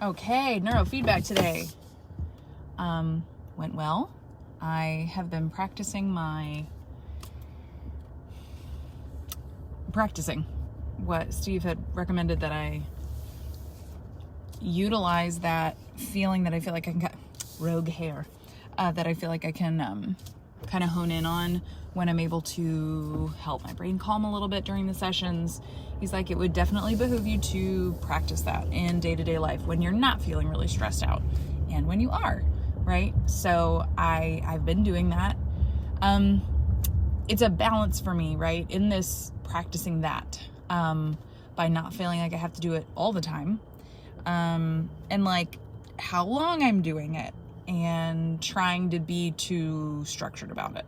Okay, neurofeedback today. Went well. I have been practicing what Steve had recommended that I utilize, that feeling that I feel like I can get rogue hair, that I feel like I can kind of hone in on when I'm able to help my brain calm a little bit during the sessions. He's like, it would definitely behoove you to practice that in day-to-day life when you're not feeling really stressed out and when you are, right? So I've been doing that. It's a balance for me, right? In this practicing that, by not feeling like I have to do it all the time, and like how long I'm doing it, and trying to be too structured about it.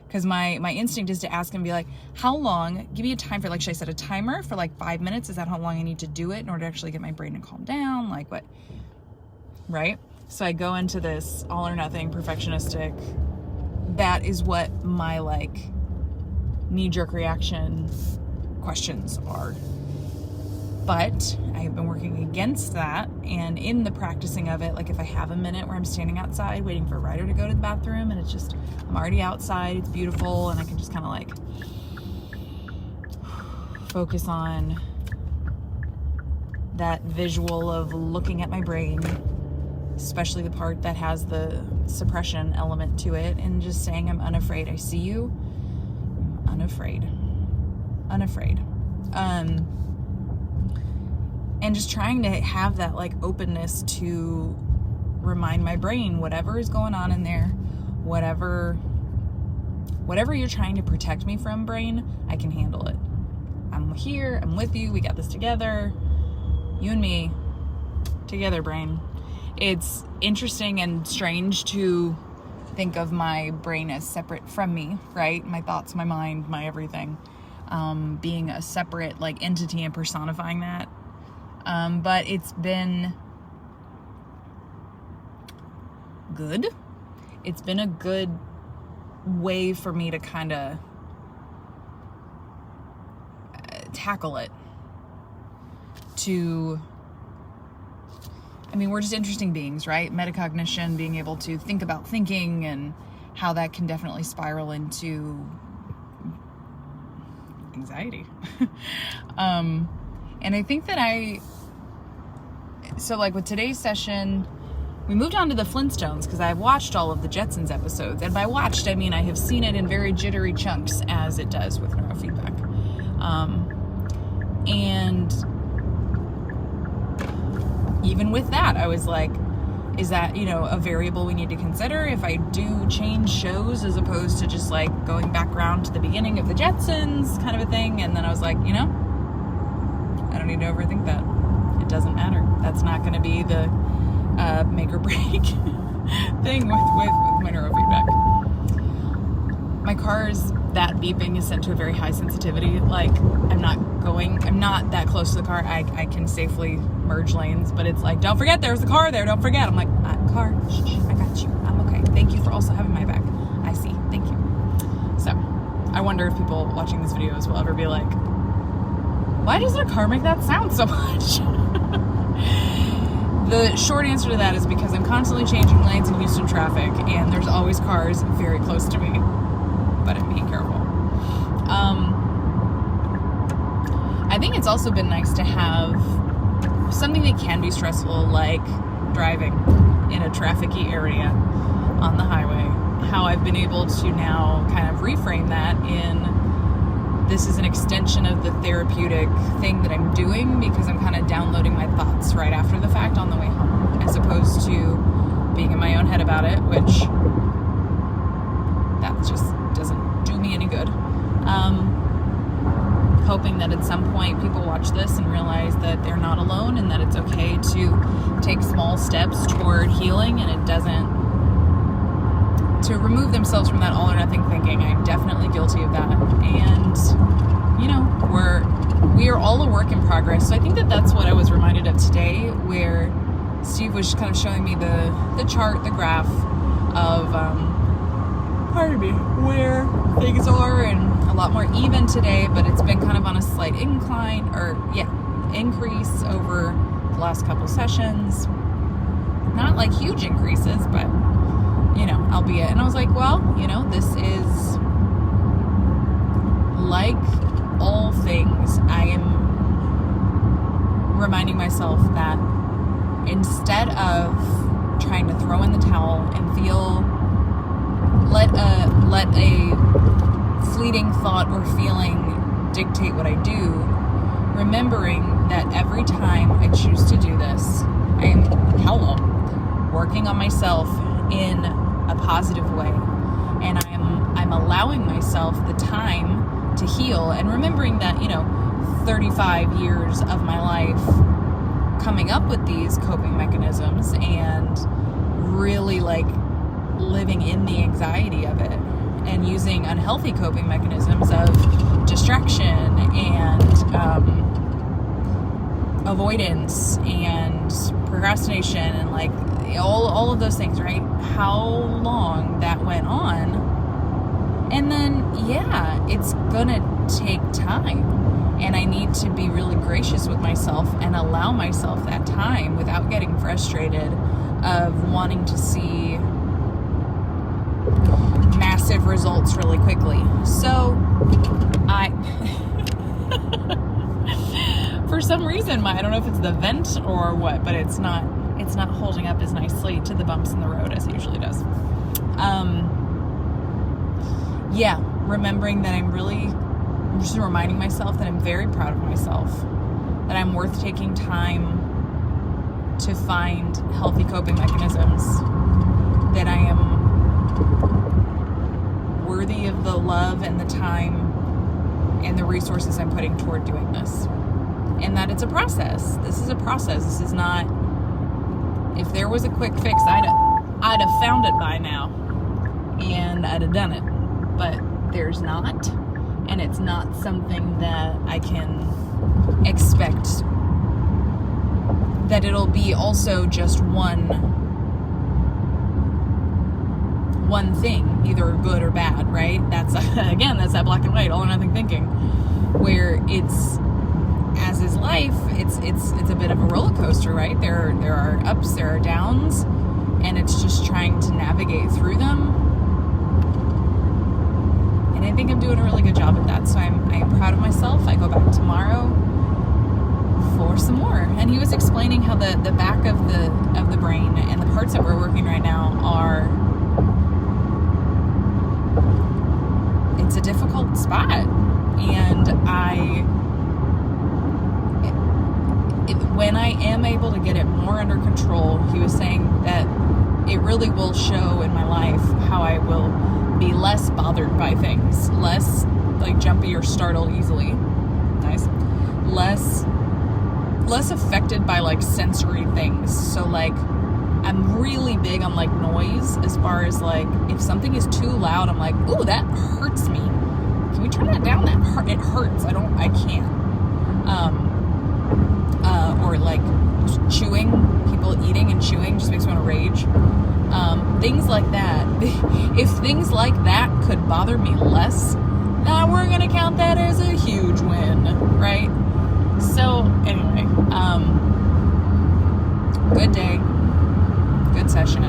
Because my instinct is to ask and be like, how long? Give me a time for, like, should I set a timer for like 5 minutes? Is that how long I need to do it in order to actually get my brain to calm down? Like what? Right? So I go into this all or nothing, perfectionistic. That is what my like knee-jerk reaction questions are. But I have been working against that, and in the practicing of it, like if I have a minute where I'm standing outside waiting for a rider to go to the bathroom, and it's just, I'm already outside, it's beautiful, and I can just kind of like focus on that visual of looking at my brain, especially the part that has the suppression element to it, and just saying, I'm unafraid. I see you. I'm unafraid. And just trying to have that like openness to remind my brain, whatever is going on in there, whatever you're trying to protect me from, brain, I can handle it. I'm here, I'm with you, we got this together, you and me, together, brain. It's interesting and strange to think of my brain as separate from me, right? My thoughts, my mind, my everything, being a separate like entity and personifying that. But it's been good. It's been a good way for me to kind of tackle it. We're just interesting beings, right? Metacognition, being able to think about thinking, and how that can definitely spiral into anxiety. And I think that so like with today's session, we moved on to the Flintstones because I've watched all of the Jetsons episodes. And by watched, I mean I have seen it in very jittery chunks, as it does with neurofeedback. And even with that, I was like, is that, a variable we need to consider if I do change shows, as opposed to just like going back around to the beginning of the Jetsons kind of a thing? And then I was like, I don't need to overthink that. It doesn't matter. That's not going to be the make or break thing with my neurofeedback. My car's, that beeping is set to a very high sensitivity. Like, I'm not that close to the car. I can safely merge lanes, but it's like, don't forget there's the car there. Don't forget. I'm like, car, shh, I got you. I'm okay. Thank you for also having my back. I see. Thank you. So, I wonder if people watching this videos will ever be like, why doesn't a car make that sound so much? The short answer to that is because I'm constantly changing lanes in Houston traffic, and there's always cars very close to me, but I'm being careful. I think it's also been nice to have something that can be stressful, like driving in a trafficy area on the highway. How I've been able to now kind of reframe that in, this is an extension of the therapeutic thing that I'm doing, because I'm kind of downloading my thoughts right after the fact on the way home, as opposed to being in my own head about it, which that just doesn't do me any good. Hoping that at some point people watch this and realize that they're not alone, and that it's okay to take small steps toward healing, and it doesn't, to remove themselves from that all or nothing thinking. I'm definitely guilty of that. And, we are all a work in progress. So I think that that's what I was reminded of today, where Steve was kind of showing me the chart, the graph of, where things are, and a lot more even today, but it's been kind of on a slight incline, increase over the last couple sessions. Not like huge increases, but, you know, albeit. And I was like, well, you know, this is like all things. I am reminding myself that instead of trying to throw in the towel and let a fleeting thought or feeling dictate what I do, remembering that every time I choose to do this, I am working on myself in a positive way, and I'm allowing myself the time to heal, and remembering that, you know, 35 years of my life coming up with these coping mechanisms and really like living in the anxiety of it, and using unhealthy coping mechanisms of distraction and avoidance and procrastination and like all of those things, right? How long that went on. And then, yeah, it's gonna take time. And I need to be really gracious with myself and allow myself that time without getting frustrated of wanting to see massive results really quickly. So for some reason, I don't know if it's the vent or what, but it's not holding up as nicely to the bumps in the road as it usually does. Yeah, remembering that I'm just reminding myself that I'm very proud of myself, that I'm worth taking time to find healthy coping mechanisms, that I am worthy of the love and the time and the resources I'm putting toward doing this, and that it's a process. This is a process. This is not, if there was a quick fix, I'd have found it by now and I'd have done it, but there's not. And it's not something that I can expect that it'll be also just one thing, either good or bad, right? That's that black and white, all or nothing thinking, where it's, as is life, it's a bit of a roller coaster, right? There are ups, there are downs, and it's just trying to navigate through them. And I think I'm doing a really good job at that. So I'm proud of myself. I go back tomorrow for some more. And he was explaining how the back of the brain and the parts that we're working right now it's a difficult spot. And when I am able to get it more under control, he was saying that it really will show in my life how I will be less bothered by things, less like jumpy or startled easily. Nice. Less affected by like sensory things. So like I'm really big on like noise, as far as like if something is too loud, I'm like, ooh, that hurts me. Can we turn that down? It hurts. I can't. Or like chewing, people eating and chewing just makes me want to rage. Things like that. If things like that could bother me less, now we're going to count that as a huge win, right? So anyway, good day, good session.